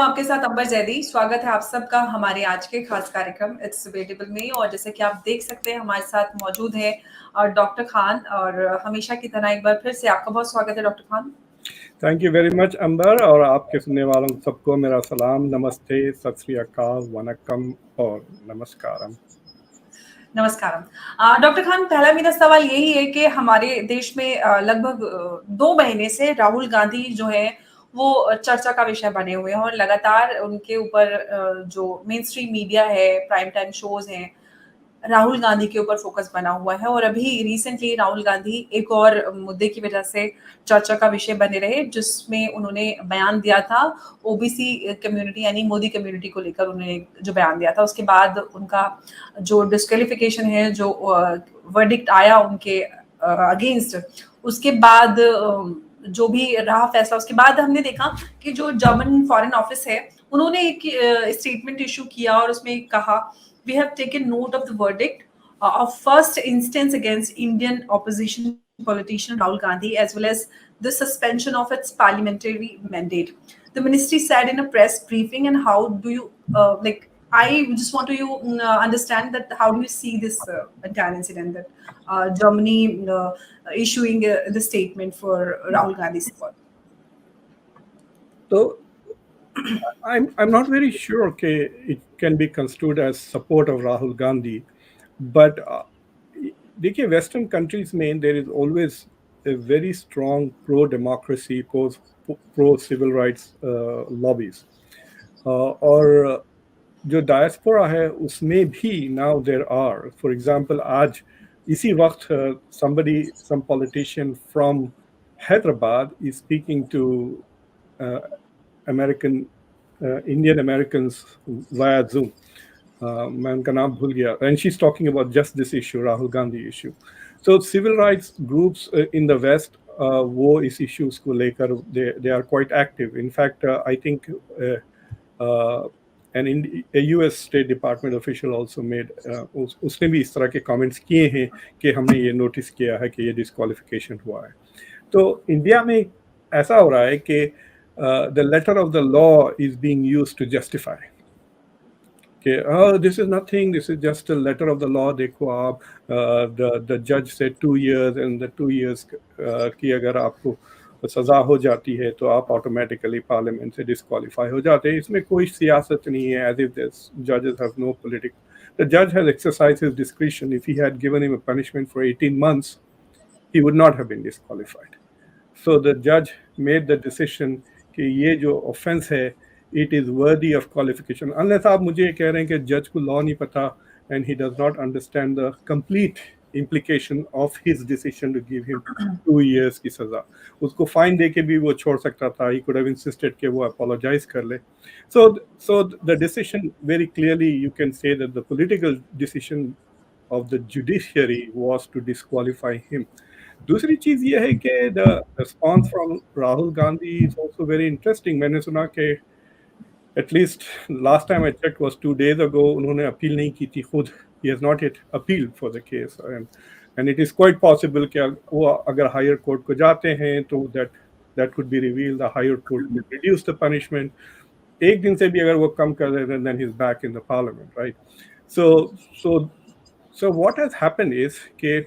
हूं आपके साथ अंबर जैदी। स्वागत है आप सबका हमारे आज के खास कार्यक्रम इट्स डिबेटेबल में। और जैसे कि आप देख सकते हैं हमारे साथ मौजूद है डॉक्टर खान, और हमेशा की तरह एक बार फिर से आपका बहुत स्वागत है doctor Khan. Thank you very much Amber, और आपके सुनने वालों सबको मेरा सलाम, नमस्ते, सत श्री अकाल, वनक्कम और नमस्कारम। नमस्कारम। डॉक्टर खान, पहला मेरा सवाल यही है कि हमारे देश में लगभग 2 महीने से राहुल गांधी जो है वो चर्चा का विषय बने हुए हैं, और लगातार उनके ऊपर जो मेन स्ट्रीम मीडिया है, प्राइम टाइम शोज हैं, राहुल गांधी के ऊपर फोकस बना हुआ है। और अभी रिसेंटली राहुल गांधी एक और मुद्दे की वजह से चर्चा का विषय बने रहे, जिसमें उन्होंने बयान दिया था ओबीसी कम्युनिटी यानी मोदी कम्युनिटी को लेकर। उन्होंने जो बयान दिया था उसके बाद उनका जो डिस्क्वालिफिकेशन है, जो वर्डिक्ट आया उनके अगेंस्ट, उसके बाद जो भी रहा फैसला, उसके बाद हमने देखा कि जो जर्मन फॉरेन ऑफिस है उन्होंने एक स्टेटमेंट इशू किया और उसमें कहा, we have taken note of the verdict of first instance against Indian opposition politician Rahul Gandhi, as well as the suspension of its parliamentary mandate. The ministry said in a press briefing. And how do you I just want to understand that how do you see this entire incident, that Germany issuing the statement for Rahul Gandhi's support? So I'm not very sure it can be construed as support of Rahul Gandhi, but देखिए western countries में there is always a very strong pro-democracy, pro-civil rights lobbies, और जो diaspora है उसमें भी now there are, for example, आज इसी वक्त some politician from Hyderabad is speaking to Indian Americans via Zoom. मैं उनका नाम भूल गया, and she's talking about just this issue, Rahul Gandhi issue. So civil rights groups in the West, वो इस issues को लेकर they are quite active. In fact, I think a US State Department official also made उसने भी इस तरह के comments किए हैं कि हमने ये notice किया है कि ये disqualification हुआ है। तो इंडिया में ऐसा हो रहा है कि the letter of the law is being used to justify कि this is nothing, this is just a letter of the law, देखो आप the judge said 2 years, and the 2 years की अगर आपको सज़ा हो जाती है तो आप ऑटोमेटिकली पार्लियामेंट से डिस्क्वालीफाई हो जाते हैं। इसमें कोई सियासत नहीं है, as if the judges have no political. The judge has exercised his discretion. If he had given him a punishment for 18 months, he would not have been disqualified. So the judge made the decision कि ये जो offense है, it is worthy of qualification. Unless आप मुझे कह रहे हैं कि जज को लॉ नहीं पता and he does not understand the complete implication of his decision to give him 2 years की सज़ा, उसको फाइन दे के भी वो छोड़ सकता था. He could have insisted कि वो apologize कर ले. So the decision, very clearly you can say that the political decision of the judiciary was to disqualify him. दूसरी चीज़ ये है कि the response from Rahul Gandhi is also very interesting. मैंने सुना कि at least last time I checked was 2 days ago, उन्होंने appeal नहीं की थी खुद. He has not yet appealed for the case, and it is quite possible कि वो अगर higher court को जाते हैं तो that could be revealed. The higher court will reduce the punishment. एक दिन से भी अगर वो कम कर दें, then he's back in the parliament, right? So what has happened is कि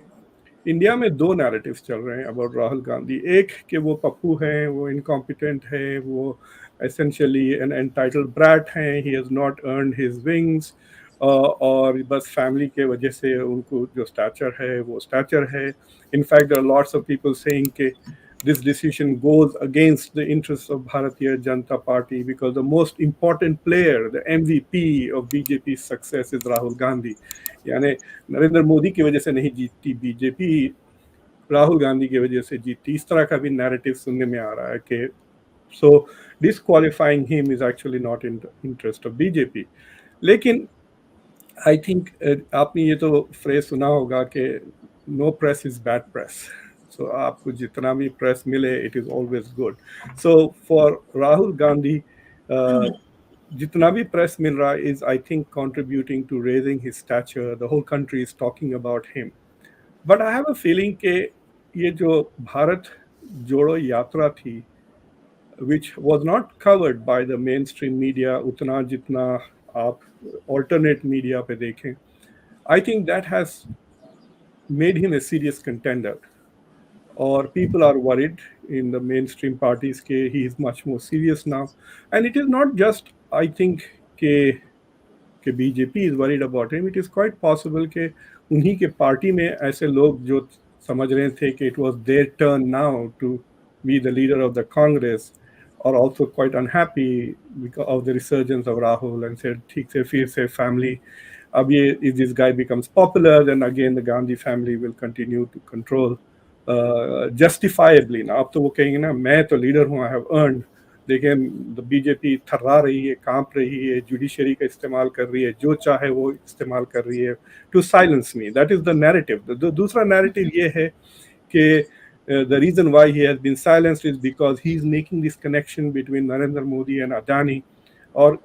इंडिया में 2 narratives चल रहे हैं about राहुल गांधी. एक कि वो पप्पू हैं, वो incompetent हैं, वो essentially an entitled brat हैं, he has not earned his wings, और बस फैमिली के वजह से उनको जो स्टैचर है वो स्टैचर है. In fact, there are lots of people saying कि this decision goes against the interests of Bharatiya Janata Party because the most important player, the MVP of BJP's success is Rahul Gandhi. यानी नरेंद्र मोदी की वजह से नहीं जीतती BJP, Rahul Gandhi की वजह से जीतती. इस तरह का भी नैरेटिव सुनने में आ रहा है कि so disqualifying him is actually not in the interest of BJP. लेकिन I think आपने ये तो फ्रेज सुना होगा कि no press is bad press. So आपको जितना भी प्रेस मिले, it is always good. So for Rahul Gandhi, जितना भी प्रेस मिल रहा is I think contributing to raising his stature. The whole country is talking about him. But I have a feeling कि ये जो भारत जोड़ो यात्रा थी, which was not covered by the mainstream media उतना जितना आप alternate media पे देखें. I think that has made him a serious contender. Or people are worried in the mainstream parties कि he is much more serious now. And it is not just, I think, कि BJP is worried about him. It is quite possible कि उन्हीं के party में ऐसे लोग जो समझ रहे थे कि it was their turn now to be the leader of the Congress are also quite unhappy because of the resurgence of Rahul and said ठीक से फिर से family अब ये if this guy becomes popular then again the Gandhi family will continue to control justifiably ना. अब तो वो कहेंगे ना मैं तो लीडर हूँ, I have earned. देखें बीजेपी थर्रा रही है, कांप रही है, जुडिशरी का इस्तेमाल कर रही है, जो चाहे वो इस्तेमाल कर रही है to silence me. That is the narrative. दूसरा नैरेटिव ये है कि the reason why he has been silenced is because he is making this connection between Narendra Modi and Adani. और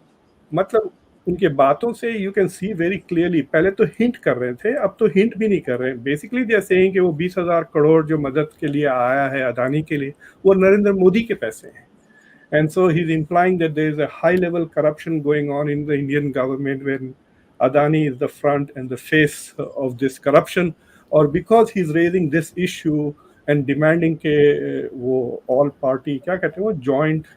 मतलब उनके बातों से you can C very clearly, पहले तो हिंट कर रहे थे, अब तो हिंट भी नहीं कर रहे हैं. बेसिकली दे आर सेइंग कि वो 20,000 करोड़ जो मदद के लिए आया है अदानी के लिए वो नरेंद्र मोदी के पैसे हैं. And so he's implying that there is a high-level corruption going on in the Indian government when Adani is the front and the face of this corruption, or because he's raising this issue and demanding के वो all party क्या कहते हैं वो joint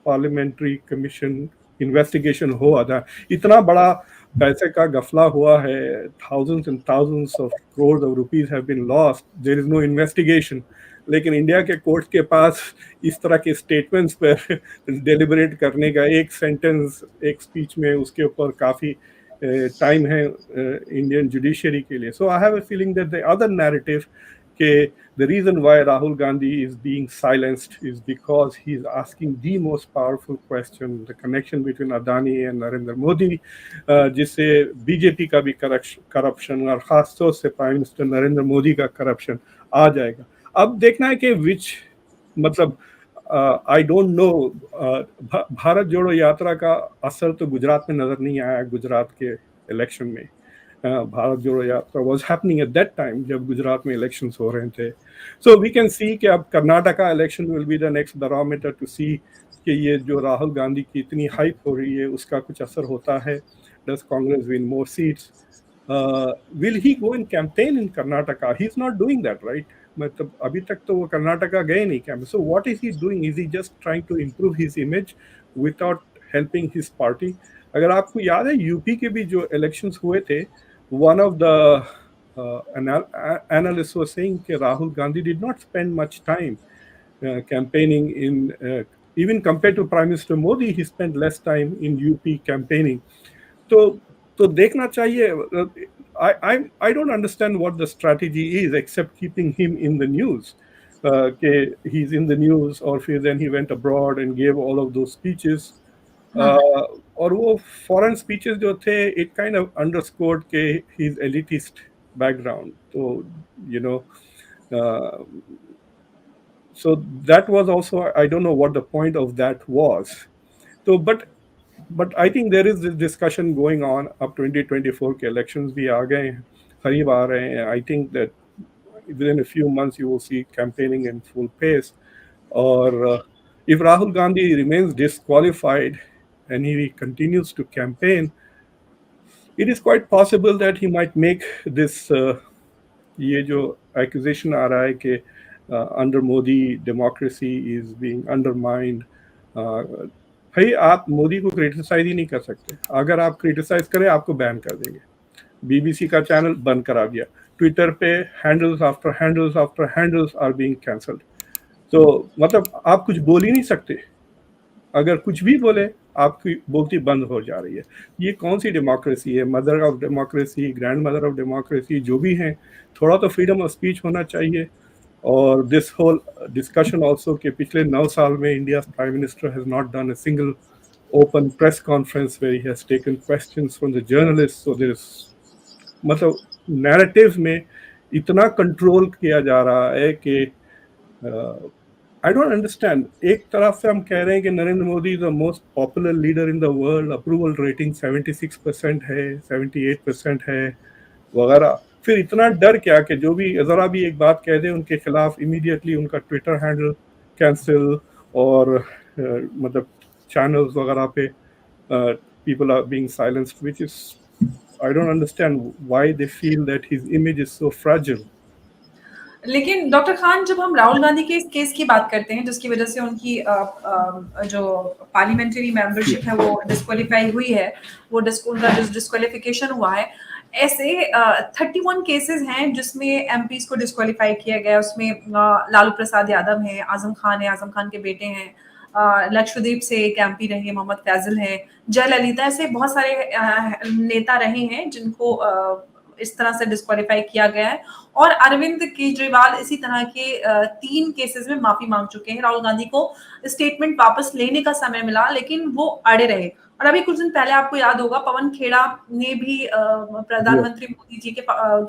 parliamentary commission investigation हो अदा. इतना बड़ा पैसे का गफला हुआ है, thousands and thousands of crores of rupees have been lost, there is no investigation. लेकिन इंडिया के कोर्ट के पास इस तरह के स्टेटमेंट्स पर डेलिबरेट करने का एक सेंटेंस एक स्पीच में उसके ऊपर काफ़ी टाइम है इंडियन जुडिशरी के लिए. So I have a feeling that the other narrative के the reason why Rahul Gandhi is being silenced is because he is asking the most powerful question, the connection between Adani and Narendra Modi, जिससे BJP का भी corruption और ख़ास तौर से prime minister Narendra Modi का corruption आ जाएगा. अब देखना है कि विच मतलब आई डोंट नो भारत जोड़ो यात्रा का असर तो गुजरात में नज़र नहीं आया. गुजरात के इलेक्शन में भारत जोड़ो यात्रा was happening at that time जब गुजरात में इलेक्शंस हो रहे थे. सो वी कैन सी कि अब Karnataka election will be the next barometer to see कि ये जो राहुल गांधी की इतनी हाइप हो रही है उसका कुछ असर होता है. Does Congress win more seats? Will he go in campaign in Karnataka? He is not doing that right. मतलब अभी तक तो वो कर्नाटका गए नहीं campaign. So what is he doing? Is he just trying to improve his image without helping his party? अगर आपको याद है यूपी के भी जो इलेक्शंस हुए थे, one of the analysts was saying that Rahul Gandhi did not spend much time campaigning in, even compared to Prime Minister Modi, he spent less time in UP campaigning. तो देखना चाहिए. I don't understand what the strategy is except keeping him in the news. He's in the news, or then he went abroad and gave all of those speeches. और वो foreign speeches जो थे it kind of underscored के his elitist background. तो you know so that was also I don't know what the point of that was. तो but I think there is this discussion going on. अब 2024 के elections भी आ गए हैं, करीब आ रहे हैं. I think that within a few months you will see campaigning in full pace. Or if Rahul Gandhi remains disqualified and he continues to campaign, it is quite possible that he might make this ये जो accusation आ रहा है कि under Modi democracy is being undermined. भाई आप मोदी को criticise ही नहीं कर सकते. अगर आप क्रिटिसाइज करें आपको बैन कर देंगे. बीबीसी का चैनल बंद करा दिया. ट्विटर पे handles after handles are being cancelled. तो मतलब आप कुछ बोल ही नहीं सकते. अगर कुछ भी बोले आपकी बोलती बंद हो जा रही है. ये कौन सी डेमोक्रेसी है? Mother of democracy, grand mother of democracy जो भी हैं, थोड़ा तो फ्रीडम ऑफ स्पीच होना चाहिए. और दिस होल डिस्कशन ऑल्सो कि पिछले 9 साल में India prime minister has not done a single open press conference where he has taken questions from the journalist. So there is मतलब नैरेटिव में इतना कंट्रोल किया जा रहा है कि आई डोंट अंडरस्टैंड. एक तरफ से हम कह रहे हैं कि Narendra Modi is the most popular leader in the world, approval rating 76% है, 78% है वगैरह. फिर इतना डर क्या कि जो भी ज़रा भी एक बात कह दे उनके खिलाफ इमीडिएटली उनका ट्विटर हैंडल कैंसिल और मतलब channels वगैरह पे people are being silenced, which is I don't understand why they feel that his image is so fragile. लेकिन डॉक्टर खान, जब हम राहुल गांधी के इस केस की बात करते हैं जिसकी वजह से उनकी जो पार्लियामेंट्री मेंबरशिप है वो डिस्क्वालीफाई हुई है, उनका डिस्क्वालिफिकेशन हुआ है, ऐसे 31 केसेस हैं जिसमें एमपीज को डिस्क्वालीफाई किया गया है। उसमें लालू प्रसाद यादव हैं, आजम खान है, आजम खान के बेटे हैं, लक्षद्वीप से एक एमपी रहे मोहम्मद फैजल हैं, जयललिता, ऐसे बहुत सारे नेता रहे हैं जिनको इस तरह से डिस्क्वालीफाई किया गया है। और अरविंद केजरीवाल इसी तरह के 3 केसेस में माफी मांग चुके हैं। राहुल गांधी को स्टेटमेंट वापस लेने का समय मिला लेकिन वो अड़े रहे। और अभी कुछ दिन पहले आपको याद होगा पवन खेड़ा ने भी प्रधानमंत्री मोदी जी के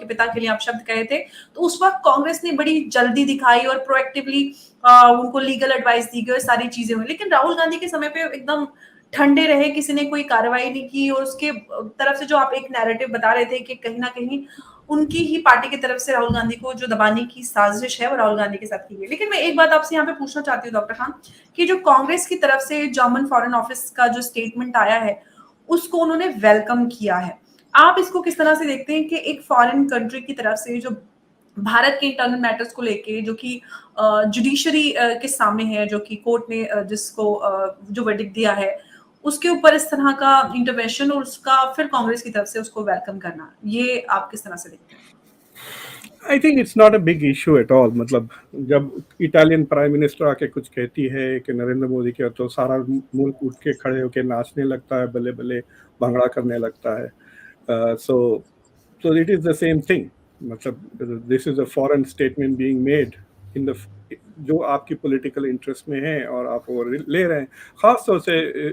पिता के लिए अपशब्द कहे थे, तो उस वक्त कांग्रेस ने बड़ी जल्दी दिखाई और प्रोएक्टिवली उनको लीगल एडवाइस दी गई, सारी चीजें हुई। लेकिन राहुल गांधी के समय पे एकदम ठंडे रहे, किसी ने कोई कार्रवाई नहीं की। और उसके तरफ से जो आप एक नैरेटिव बता रहे थे कि कहीं ना कहीं उनकी ही पार्टी की तरफ से राहुल गांधी को जो दबाने की साजिश है वो राहुल गांधी के साथ की गई। लेकिन मैं एक बात आपसे यहाँ पे पूछना चाहती हूँ डॉक्टर खान, कि जो कांग्रेस की तरफ से जर्मन फॉरेन ऑफिस का जो स्टेटमेंट आया है उसको उन्होंने वेलकम किया है। आप इसको किस तरह से देखते हैं कि एक फॉरेन कंट्री की तरफ से जो भारत के इंटरनल मैटर्स को लेके, जो कि जुडिशरी के सामने है, जो कि कोर्ट ने जिसको जो वर्डिक्ट दिया है, उसके ऊपर इस तरह का इंटरवेंशन और उसका फिर कांग्रेस की तरफ से उसको वेलकम करना, ये आप किस तरह से देखते हैं? I think it's not a big issue at all. मतलब जब इटालियन प्राइम मिनिस्टर आके कुछ कहती है कि नरेंद्र मोदी के, तो सारा मुल्क उठ के खड़े होके नाचने लगता है, बल्ले बल्ले भंगड़ा करने लगता है. So it is the same thing. मतलब this is a foreign statement being made in the जो आपकी पॉलिटिकल इंटरेस्ट में है और आप वो ले रहे हैं. खास तौर से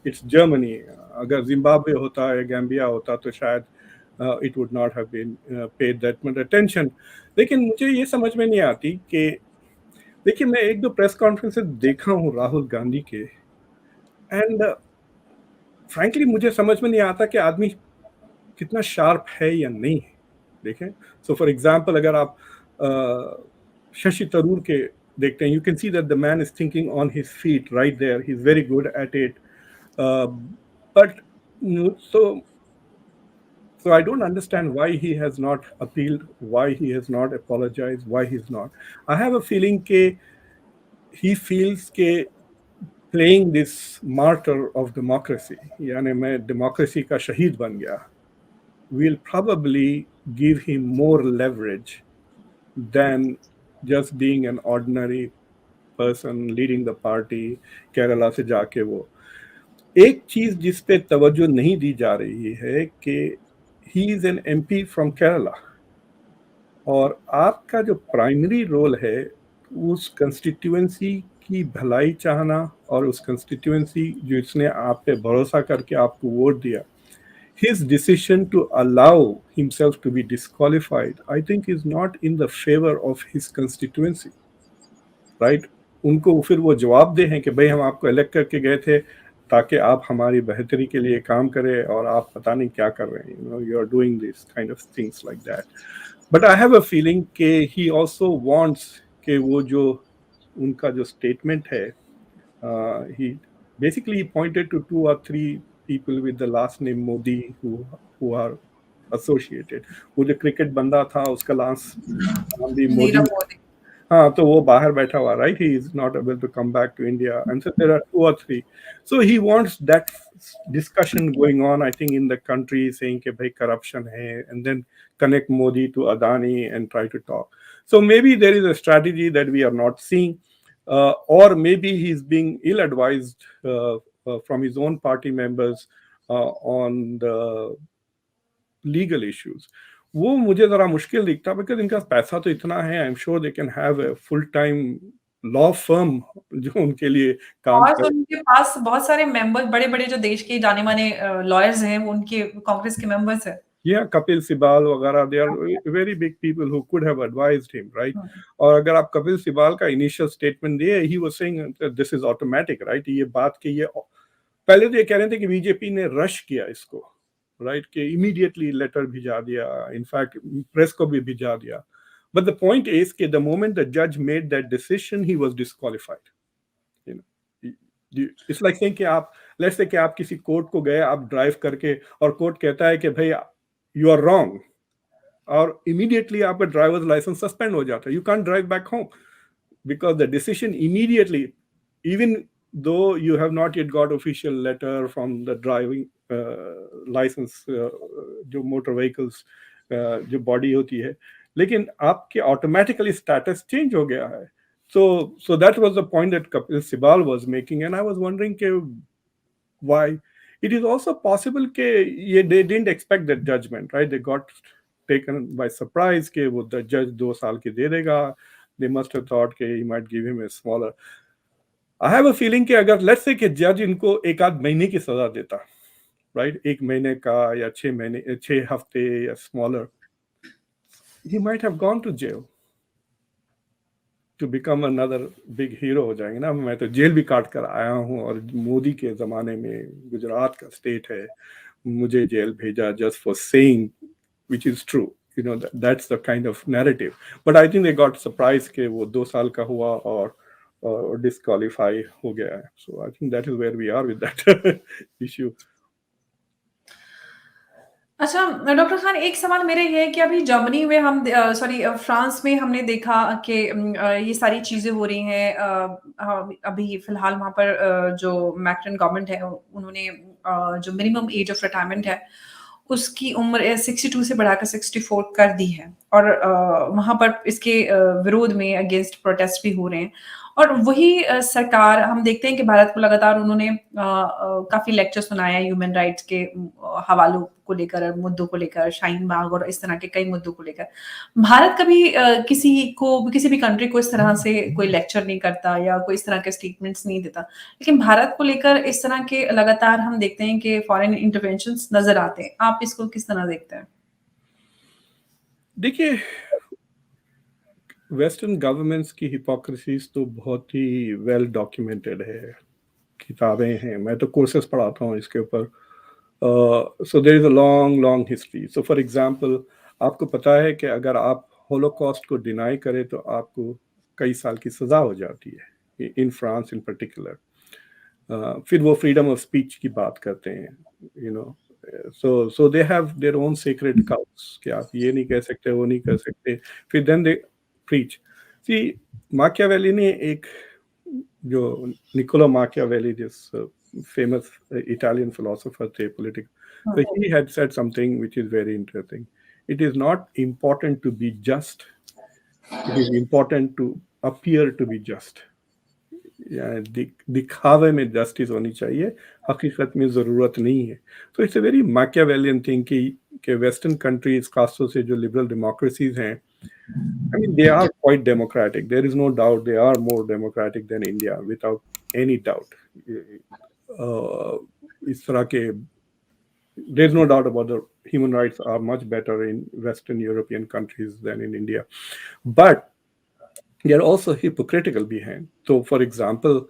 it's Germany. अगर जिम्बाब्वे होता है, गैम्बिया होता, तो शायद it would not have been paid that much attention. लेकिन मुझे ये समझ में नहीं आती कि देखिए, मैं एक दो प्रेस कॉन्फ्रेंसेस देखा हूँ राहुल गांधी के, एंड फ्रैंकली मुझे समझ में नहीं आता कि आदमी कितना शार्प है या नहीं है. देखें, सो फॉर एग्जांपल अगर आप शशि तरूर के देखते हैं, you can see that the man is thinking on his feet right there, he is very good at it, but So I don't understand why he has not appealed, why he has not apologized, why he's not. I have a feeling that he feels that playing this martyr of democracy, यानी मैं democracy का शहीद बन गया, will probably give him more leverage than just being an ordinary person leading the party. Kerala से जाके वो एक चीज जिस पे तवज्जो नहीं दी जा रही है कि he is an MP from Kerala, और आपका जो प्राइमरी रोल है उस कंस्टिट्यूएंसी की भलाई चाहना, और उस कंस्टिट्यूएंसी जिसने आप पे भरोसा करके आपको वोट दिया, his decision to allow himself to be disqualified, I think is not in the favor of his constituency, right? उनको फिर वो जवाब दे हैं कि भाई हम आपको इलेक्ट करके गए थे ताकि आप हमारी बेहतरी के लिए काम करें, और आप पता नहीं क्या कर रहे हैं, you are doing this kind of things like that. But I have a feeling कि he also wants कि वो जो उनका जो statement है, he basically pointed to 2 or 3 people with the last name Modi who are associated. वो जो cricket बंदा था उसका लास्ट नाम भी मोदी. हाँ, तो वो बाहर बैठा हुआ, right? He is not able to come back to India, and so there are 2 or 3. So he wants that discussion going on, I think, in the country, saying कि भाई corruption है, and then connect Modi to Adani and try to talk. So maybe there is a strategy that we are not seeing, or maybe he's being ill-advised from his own party members on the legal issues. वो मुझे जरा मुश्किल दिखता, because इनका पैसा तो इतना है, I am sure they can have a full time law firm जो उनके लिए काम और करे. उनके पास बहुत सारे मेंबर, बड़े-बड़े जो देश के जाने माने लॉयर्स हैं, वो उनके कांग्रेस के मेंबर्स हैं. Yeah, Kapil Sibal वगैरह, they are very big people who could have advised him, right? और अगर आप कपिल सिबाल का इनिशियल स्टेटमेंट दिए, he was saying this is automatic, right? ये बात के ये पहले तो ये कह रहे थे कि बीजेपी ने रश किया इसको, राइट, कि इमीडिएटली लेटर भिजा दिया, इनफैक्ट प्रेस को भी भिजा दिया. बट द पॉइंट इज कि द मोमेंट द जज made that decision he was disqualified. It's like saying कि आप लेट्स से कि आप किसी कोर्ट को गए, आप ड्राइव करके, और कोर्ट कहता है कि भाई यू आर रॉन्ग, और इमीडिएटली आपका ड्राइवर्स लाइसेंस सस्पेंड हो जाता है, you can drive back home because the decision immediately, even though you have not yet got official letter from the driving license, जो motor vehicles जो body होती है, लेकिन आपके automatically status change हो गया है. So that was the point that Kapil Sibal was making, and I was wondering कि why. It is also possible कि they didn't expect that judgment, right? They got taken by surprise कि वो the judge 2 साल की दे देगा. They must have thought कि he might give him a smaller. I have a feeling कि अगर let's say कि जज इनको 1-8 महीने की सजा देता, right? 1 महीने का या 6 महीने, 6 हफ्ते या smaller, he might have gone to jail to become another big hero हो जाएंगे ना. मैं तो जेल भी काट कर आया हूँ, और मोदी के ज़माने में गुजरात का स्टेट है, मुझे जेल भेजा just for saying which is true. You know, that's the kind of narrative. But I think they got surprised कि वो 2 साल का हुआ और disqualify हो गया है. So I think that is where we are with that issue. अच्छा डॉक्टर खान, एक सवाल मेरे ये है कि अभी जर्मनी में हम फ्रांस में हमने देखा कि ये सारी चीज़ें हो रही हैं। अभी फिलहाल वहाँ पर जो मैक्रन गवर्नमेंट है उन्होंने जो मिनिमम एज ऑफ रिटायरमेंट है उसकी उम्र 62 से बढ़ाकर 64 कर दी है, और वहाँ पर इसके विरोध में अगेंस्ट प्रोटेस्ट भी हो रहे हैं। और वही सरकार, हम देखते हैं कि भारत को लगातार उन्होंने काफ़ी लेक्चर सुनाया है ह्यूमन राइट्स के हवालों को लेकर, मुद्दों को लेकर, शाहीन बाग और इस तरह के कई मुद्दों को लेकर। भारत कभी किसी भी कंट्री को इस तरह से कोई लेक्चर नहीं करता या कोई इस तरह के स्टेटमेंट्स नहीं देता, लेकिन भारत को लेकर इस तरह के लगातार हम देखते हैं कि फॉरेन इंटरवेंशंस नजर आते हैं। आप इसको किस तरह देखते हैं? देखिए, वेस्टर्न गवर्नमेंट्स की हिपोक्रेसीज तो बहुत ही वेल डॉक्यूमेंटेड है, किताबें हैं, मैं तो कोर्सेज पढ़ाता हूँ इसके ऊपर. So there is a long history. So for example, आपको पता है कि अगर आप होलोकॉस्ट को डिनाई करें तो आपको कई साल की सज़ा हो जाती है, इन फ्रांस इन पर्टिकुलर. फिर वो फ्रीडम ऑफ स्पीच की बात करते हैं, you know. So they have their own secret cows कि आप ये नहीं कह सकते, वो नहीं कर सकते. फिर then they preach. See, Machiavelli ने एक जो Niccolo Machiavelli, this famous Italian philosopher थे, political, so he had said something which is very interesting. It is not important to be just, it is important to appear to be just. दिखावे में justice होनी चाहिए, हकीकत में ज़रूरत नहीं है. तो it's a very Machiavellian thing कि वेस्टर्न कंट्रीज, खासतौर से जो लिबरल डेमोक्रेसीज हैं, I mean, they are quite democratic. There is no doubt they are more democratic than India, without any doubt. इस तरह के, there is no doubt about the human rights are much better in Western European countries than in India. But they are also hypocritical भी हैं. तो for example,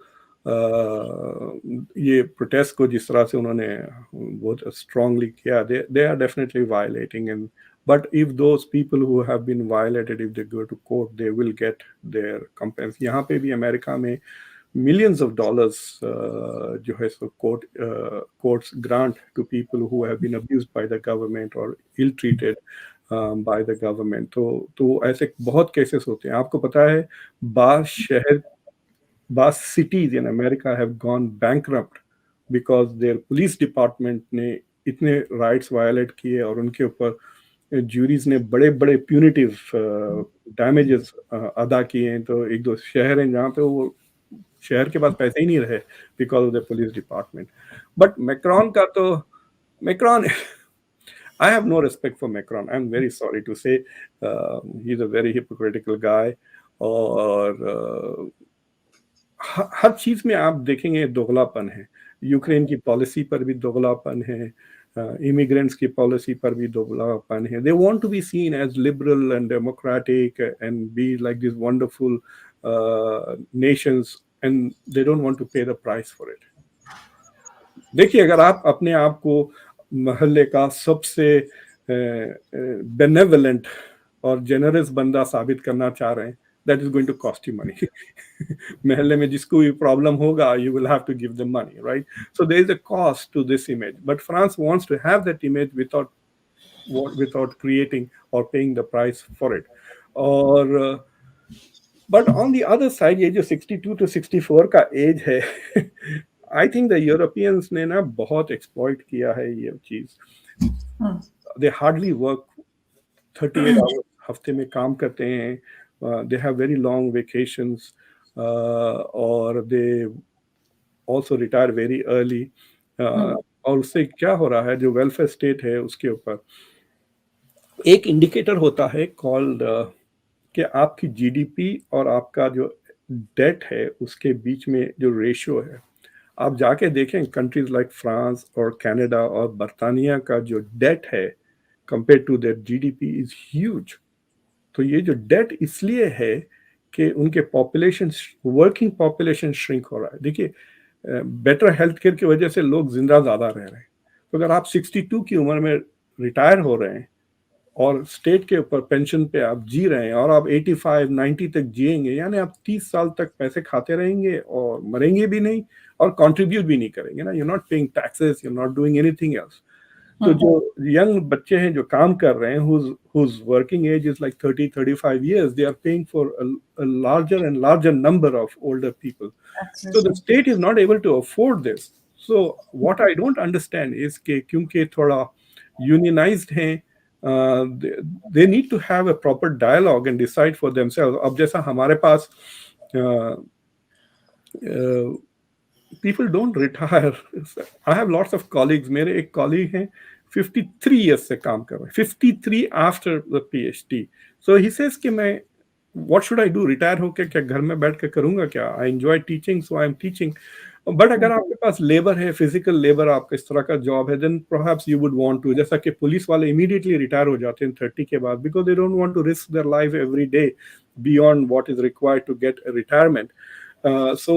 ये protest को जिस तरह से उन्होंने बहुत strongly किया, they are definitely violating. And but if those people who have been violated, if they go to court, they will get their compensation. यहाँ पे भी अमेरिका में millions of dollars जो है सो courts grant to people who have been abused by the government or ill-treated by the government. तो ऐसे बहुत cases होते हैं. आपको पता है, बास cities in America have gone bankrupt because their police department ने इतने rights violate किए और उनके ऊपर ज्यूरीज ने बड़े बड़े प्यूनिटिव डैमेजेस अदा किए हैं. तो 1-2 शहर हैं जहाँ पे वो शहर के पास पैसे ही नहीं रहे because of the police department. But Macron का तो Macron I have no respect for Macron. I'm very sorry to say he's a very hypocritical guy. और हर चीज में आप देखेंगे दोगलापन है. यूक्रेन की पॉलिसी पर भी दोगलापन है, immigrants की पॉलिसी पर भी दोगलापन है. They want to be seen as liberal and democratic and be like these wonderful nations, and they don't want to pay the price for it. देखिए, अगर आप अपने आप को महल्ले का सबसे बेनेवलेंट और जेनरस बंदा साबित करना चाह रहे हैं, that is going to cost you money. महल्ले में जिसको भी problem होगा, you will have to give them money, right? So there is a cost to this image. But France wants to have that image without creating or paying the price for it. Or but on the other side, ये जो 62 to 64 का as है, I think the Europeans ने ना बहुत exploit किया है ये चीज. They hardly work 38 hours हफ्ते में काम करते हैं. They have very long vacations, or they also retire very early. और उससे क्या हो रहा है, जो वेलफेयर स्टेट है उसके ऊपर एक इंडिकेटर होता है कॉल्ड कि आपकी जीडीपी और आपका जो डेट है उसके बीच में जो रेशियो है. आप जाके देखें कंट्रीज लाइक फ्रांस और कनाडा और बर्तानिया का जो डेट है compare to that GDP is huge. तो ये जो डेट इसलिए है कि उनके पॉपुलेशन, वर्किंग पॉपुलेशन श्रिंक हो रहा है. देखिए, बेटर हेल्थ केयर की वजह से लोग जिंदा ज़्यादा रह रहे हैं. तो अगर आप 62 की उम्र में रिटायर हो रहे हैं और स्टेट के ऊपर पेंशन पे आप जी रहे हैं और आप 85-90 तक जिएंगे, यानी आप 30 साल तक पैसे खाते रहेंगे और मरेंगे भी नहीं और कंट्रीब्यूट भी नहीं करेंगे ना. You not paying taxes, you not doing anything else. तो जो यंग बच्चे हैं जो काम कर रहे हैं, whose working age is like 30-35 years, they are paying for a larger and larger number of older people. So the state is not able to afford this. So what I don't understand is कि क्योंकि थोड़ा unionized हैं, they need to have a proper dialogue and decide for themselves. अब जैसा हमारे पास people don't retire. I have lots of colleagues. मेरे एक colleague हैं 53 years से काम कर रहे हैं, 53 after the PhD. So he says कि मैं what should I do? Retire होके क्या घर में बैठ के करूँगा क्या? I enjoy teaching, so I am teaching. But अगर आपके पास लेबर है, फिजिकल लेबर, आपका इस तरह का जॉब है, then perhaps you would want to, जैसा कि पुलिस वाले immediately retire हो जाते हैं 30 के बाद, because they don't want to risk their life every day beyond what is required to get a retirement. So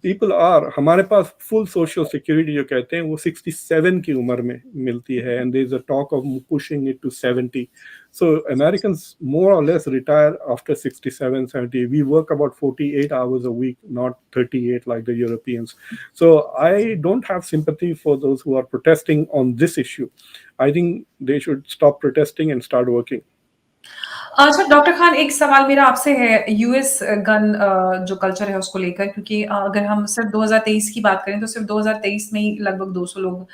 people are, हमारे पास full social security जो कहते हैं वो 67 की उम्र में मिलती है, and there is a talk of pushing it to 70. So Americans more or less retire after 67-70. We work about 48 hours a week, not 38 like the Europeans. So I don't have sympathy for those who are protesting on this issue. I think they should stop protesting and start working. अच्छा doctor Khan, एक सवाल मेरा आपसे है US gun जो culture है उसको लेकर, क्योंकि अगर हम सिर्फ 2023 की बात करें तो सिर्फ 2023 में ही लगभग 200 लोग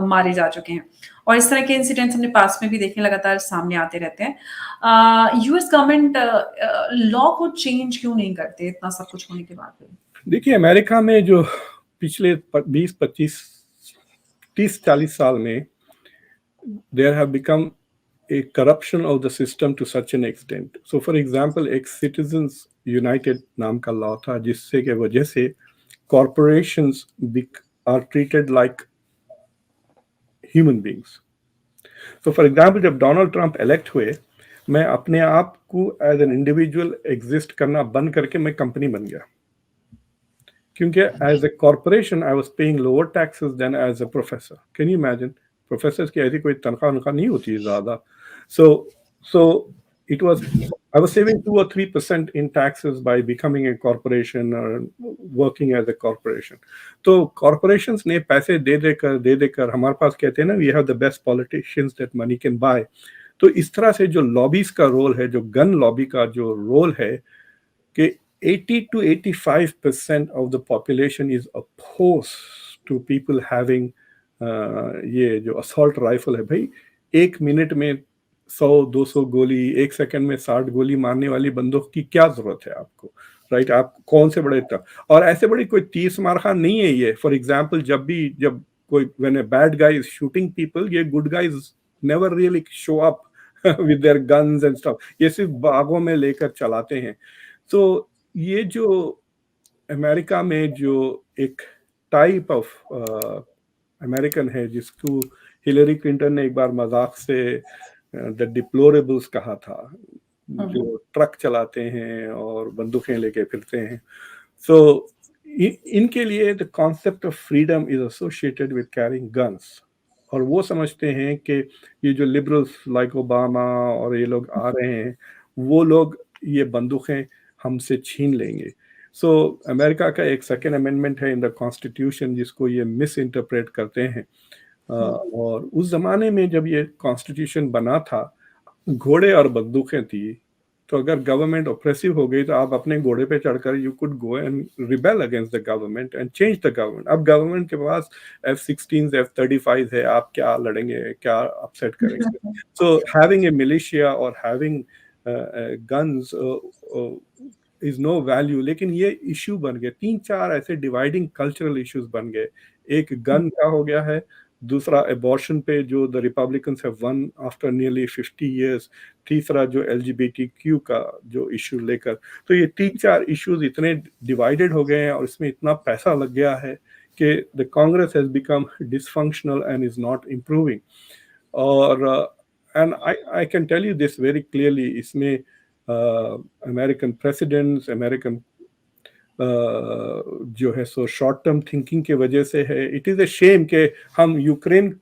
मारे जा चुके हैं, और इस तरह के इंसिडेंट्स हमने पास में भी देखे, लगातार सामने आते रहते हैं. यूएस गवर्नमेंट लॉ को चेंज क्यों नहीं करते इतना सब कुछ होने के बाद भी? देखिए, अमेरिका में जो पिछले 20-25-30-40 साल में there have become a corruption of the system to such an extent. So for example, एक Citizens United नाम का लॉ था जिससे के वजह से corporations are treated like human beings. So for example, जब डोनाल्ड ट्रंप elect हुए, मैं अपने आप को as an individual exist करना बंद करके मैं कंपनी बन गया, क्योंकि as a corporation I was paying lower taxes than as a professor. Can you imagine? Professors की ऐसी कोई तनख्वाह नहीं होती है ज़्यादा. So it was, I was saving 2 or 3% in taxes by becoming a corporation or working as a corporation. तो corporations ने पैसे दे देकर हमारे पास कहते हैं ना, we have the best politicians that money can buy. तो इस तरह से जो lobbies का रोल है, जो गन लॉबी का जो रोल है, कि 80 to 85% of the population is opposed to people having ये जो assault rifle है. भाई, 1 मिनट में 100-200 गोली, 1 सेकंड में 60 गोली मारने वाली बंदूक की क्या जरूरत है आपको, राइट? आप कौन से बड़े था, और ऐसे बड़ी कोई 30 मारखान नहीं है ये. फॉर एग्जांपल, जब कोई when a bad guy is shooting people, ये good guys never really show up with their guns and stuff. ये सिर्फ बागों में लेकर चलाते हैं. तो ये जो अमेरिका में जो एक टाइप ऑफ अमेरिकन है जिसको हिलरी क्लिंटन ने एक बार मजाक से द डिप्लोरेबल्स कहा था, जो ट्रक चलाते हैं और बंदूकें लेके फिरते हैं. सो इनके लिए the concept of freedom is associated with carrying guns, और वो समझते हैं कि ये जो लिबरल्स लाइक ओबामा और ये लोग आ रहे हैं, वो लोग ये बंदूकें हमसे छीन लेंगे। सो अमेरिका का एक सेकेंड अमेंडमेंट है इन द कॉन्स्टिट्यूशन जिसको ये मिस इंटरप्रेट करते हैं। और उस जमाने में जब ये कॉन्स्टिट्यूशन बना था, घोड़े और बंदूकें थी, तो अगर गवर्नमेंट ऑप्रेसिव हो गई तो आप अपने घोड़े पे चढ़कर you could go and rebel against the government and change the government. अब गवर्नमेंट के पास F-16 F-35 है, आप क्या लड़ेंगे, क्या अपसेट करेंगे? सो हैविंग ए मिलिशिया और having guns is no value. लेकिन ये इशू बन गए, 3-4 ऐसे डिवाइडिंग कल्चरल इश्यूज बन गए। एक गन का हो गया है, दूसरा एबॉर्शन पे जो the Republicans have one after nearly 50 years, तीसरा जो LGBTQ का जो इशू लेकर। तो ये 3-4 इश्यूज इतने डिवाइडेड हो गए हैं और इसमें इतना पैसा लग गया है कि the Congress has become dysfunctional and is not improving. और and I can tell you this very clearly, इसमें अमेरिकन प्रेसिडेंट्स, अमेरिकन जो है सो शॉर्ट टर्म थिंकिंग की वजह से है। इट इज ए शेम कि हम यूक्रेन,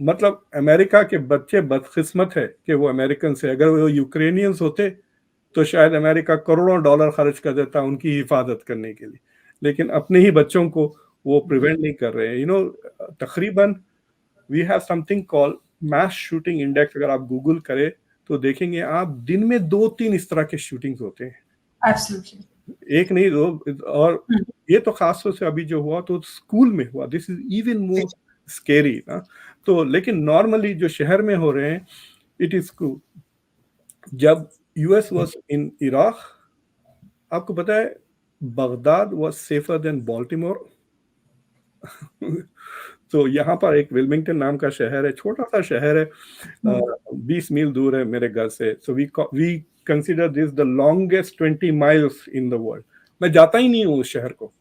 मतलब अमेरिका के बच्चे बदकिस्मत है कि वो अमेरिकन से, अगर वो यूक्रेनियंस होते तो शायद अमेरिका करोड़ों डॉलर खर्च कर देता उनकी हिफाजत करने के लिए, लेकिन अपने ही बच्चों को वो प्रिवेंट नहीं कर रहे हैं। यू नो, तकरीबन we have something called mass shooting index. अगर आप गूगल करें तो देखेंगे आप, दिन में 2-3 इस तरह के शूटिंग्स होते हैं। Absolutely. एक नहीं, दो। और ये तो खास तौर से अभी जो हुआ तो स्कूल में हुआ, this is even more scary ना। तो लेकिन नॉर्मली जो शहर में हो रहे हैं, इट इज स्कूल। जब US वाज इन इराक, आपको पता है Baghdad was safer than Baltimore. तो यहाँ पर एक विल्मिंगटन नाम का शहर है, छोटा सा शहर है, 20 मील दूर है मेरे घर से। So we consider this the longest 20 miles in the world. मैं जाता ही नहीं हूँ उस शहर को।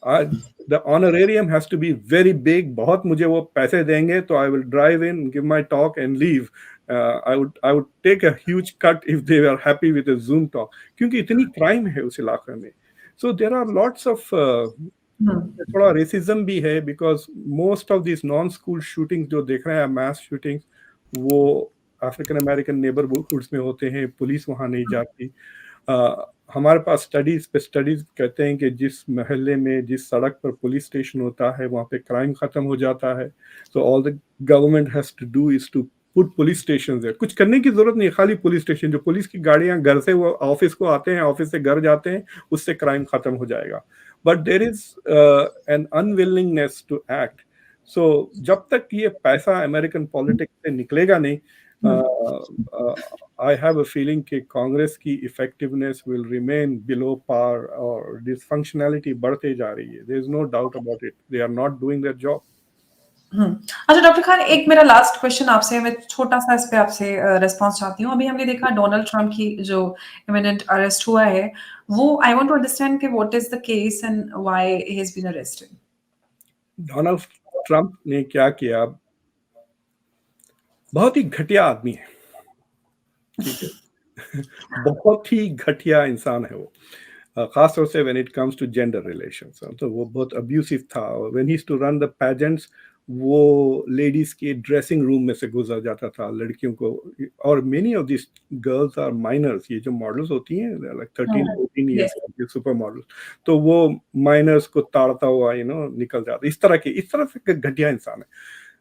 The honorarium has to be very big. बहुत मुझे वो पैसे देंगे तो I will drive in, give my talk and leave. I would take a huge cut if they were happy with a Zoom talk, क्योंकि इतनी क्राइम है उस इलाके में। So there are lots of थोड़ा रेसिज्म भी है, because most of this non school shootings जो देख रहे हैं, मास शूटिंग्स, वो अफ्रीकन अमेरिकन नेबरहुड्स में होते हैं, पुलिस वहाँ नहीं जाती। हमारे पास स्टडीज पे स्टडीज कहते हैं कि जिस महल्ले में, जिस सड़क पर पुलिस स्टेशन होता है, वहाँ पे क्राइम खत्म हो जाता है। तो all the government has to do is to put police station है। कुछ करने की जरूरत नहीं, खाली पुलिस स्टेशन, जो पुलिस की गाड़ियां घर से वो ऑफिस को आते हैं, ऑफिस से घर जाते हैं, उससे क्राइम खत्म हो जाएगा। But there is an unwillingness to act. So जब तक ये पैसा अमेरिकन पॉलिटिक्स से निकलेगा नहीं, I have a feeling कि कांग्रेस की effectiveness will remain below par और डिसफंक्शनैलिटी बढ़ते जा रही है। There is no doubt about it, they are not doing their job. अच्छा डॉक्टर खान, एक मेरा लास्ट क्वेश्चन आपसे, मैं छोटा सा इस पे आपसे रिस्पांस चाहती हूँ। अभी हमने देखा डोनाल्ड ट्रम्प की जो इमिनेंट अरेस्ट हुआ है, वो आई वांट टू अंडरस्टैंड कि what is the case and why he has been arrested. Donald Trump ने क्या किया, बहुत ही घटिया आदमी है, ठीक है। बहुत ही घटिया इंसान है वो, खास तौर से when it comes to gender relations. तो वो बहुत अब्यूसिव था। When he used to run the pageants, वो लेडीज के ड्रेसिंग रूम में से गुजर जाता था, लड़कियों को। और many of this girls are minors, ये जो मॉडल्स होती हैं लाइक 13-14 ईयर्स की सुपर मॉडल्स, तो वो माइनर्स को ताड़ता हुआ निकल जाता। इस तरह से घटिया इंसान है।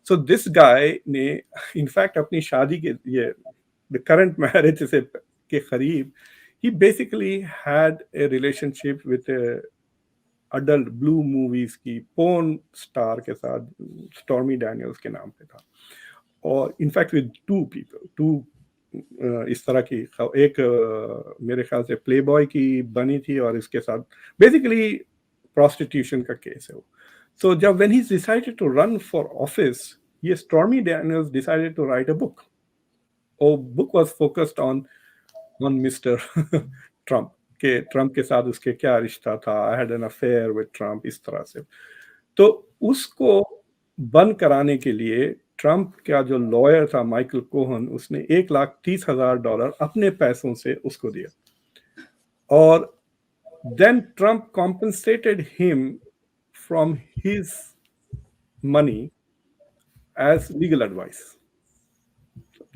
सो दिस गाय ने इनफैक्ट अपनी शादी के ये द करंट मैरिज से के करीब, he basically had a relationship with a adult blue movies की porn star के साथ, स्टॉर्मी डैनियल्स के नाम पे था। और इनफैक्ट विद टू इस तरह की, एक मेरे ख्याल से प्लेबॉय की बनी थी, और इसके साथ बेसिकली प्रोस्टिट्यूशन का केस है वो। सो जब when he decided to run for office, ये Stormy Daniels decided to write a book. और book was focused on mister Trump, के ट्रम्प के साथ उसके क्या रिश्ता था, I had an affair with Trump, इस तरह से। तो उसको बंद कराने के लिए ट्रम्प का जो लॉयर था माइकल कोहन, उसने $1,30,000 अपने पैसों से उसको दिया। और then Trump compensated him from his money as legal advice.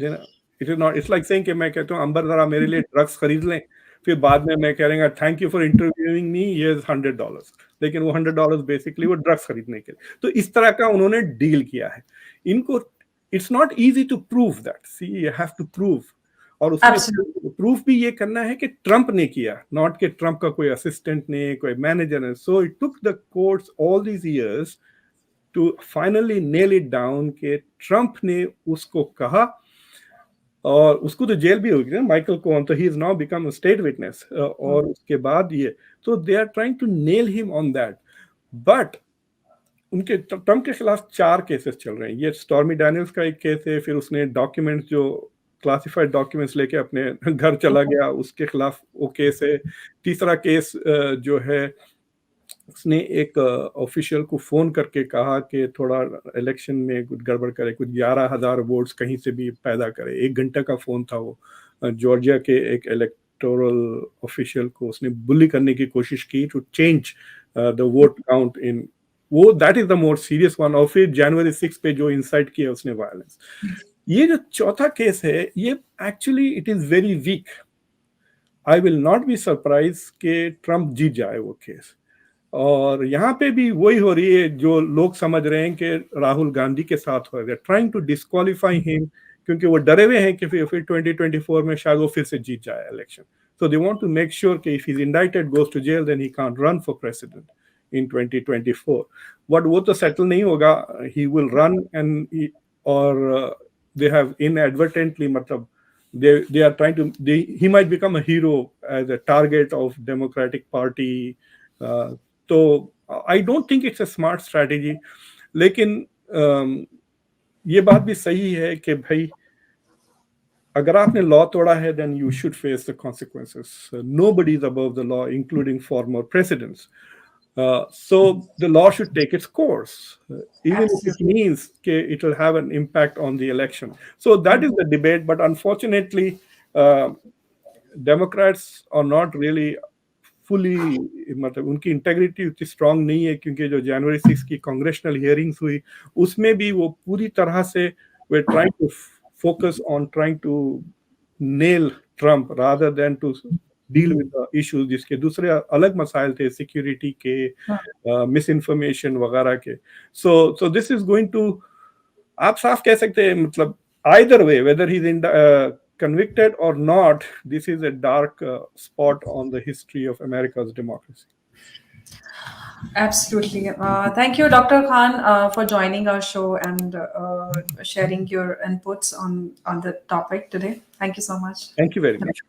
It is not, it's like saying कि मैं कहता हूँ अंबर जरा मेरे लिए ड्रग्स खरीद लें, फिर बाद में मैं कह थैंक यू फॉर इंटरव्यूइंग मी, ये $100, लेकिन वो $100 बेसिकली वो ड्रग्स खरीदने के लिए। तो इस तरह का उन्होंने डील किया है। इनको it's not easy to prove that, see you have to prove, और उसमें प्रूफ भी ये करना है कि ट्रम्प ने किया, नॉट कि ट्रम्प का कोई असिस्टेंट ने, कोई मैनेजर ने। So it took the courts all these years to finally nail it down कि ट्रम्प ने उसको कहा, और उसको तो जेल भी होगी ना, माइकल कोन, तो he is now become a state witness, और उसके बाद ये, तो they are trying to nail him on that. But उनके ट्रम्प के खिलाफ 4 केसेस चल रहे हैं। ये स्टॉर्मी डैनियल्स का एक केस है, फिर उसने डॉक्यूमेंट्स जो क्लासिफाइड डॉक्यूमेंट्स लेके अपने घर चला गया, उसके खिलाफ वो केस है। तीसरा केस जो है, उसने एक ऑफिशियल को फोन करके कहा कि थोड़ा इलेक्शन में कुछ गड़बड़ करे, कुछ 11,000 वोट्स कहीं से भी पैदा करे। 1 घंटे का फोन था वो। जॉर्जिया के एक इलेक्टोरल ऑफिशियल को उसने बुली करने की कोशिश की to change the vote count in वो, that is the more serious one. और फिर जनवरी 6 पे जो इंसाइट किया उसने वायलेंस। ये जो चौथा केस है, ये actually it is very weak. I will not be surprise कि ट्रम्प जीत जाए वो केस। और यहाँ पे भी वही हो रही है जो लोग समझ रहे हैं कि राहुल गांधी के साथ हो रहा है, ट्राइंग टू डिस्क्वालीफाई हिम, क्योंकि वो डरे हुए हैं कि फिर 2024 में शायद वो फिर से जीत जाए election. So they want to make sure that if he's indicted, goes to jail, then he can't run for president in 2024. But वो तो settle नहीं होगा, he will run, and they have inadvertently, मतलब they are trying to, he might become a hero as a target of Democratic Party. तो I don't think it's a smart strategy. लेकिन ये बात भी सही है कि भाई अगर आपने लॉ तोड़ा है, then you should face the consequences. Nobody is above the law, including former presidents. So the law should take its course, even if it means it will have an impact on the election. So that is the debate. But unfortunately, Democrats are not really fully, मतलब उनकी integrity उतनी strong नहीं है, क्योंकि जो जनवरी 6 की congressional hearings हुई उसमें भी वो पूरी तरह से वे trying to focus on trying to nail Trump rather than to deal with the issues जिसके दूसरे अलग मसाइल थे, सिक्योरिटी के, मिसइंफॉर्मेशन वगैरह के। So this is going to, आप साफ कह सकते हैं, मतलब either way, whether he's convicted or not, this is a dark spot on the history of America's democracy. Absolutely. Thank you, Dr. Khan, for joining our show and sharing your inputs on the topic today. Thank you so much. Thank you very much.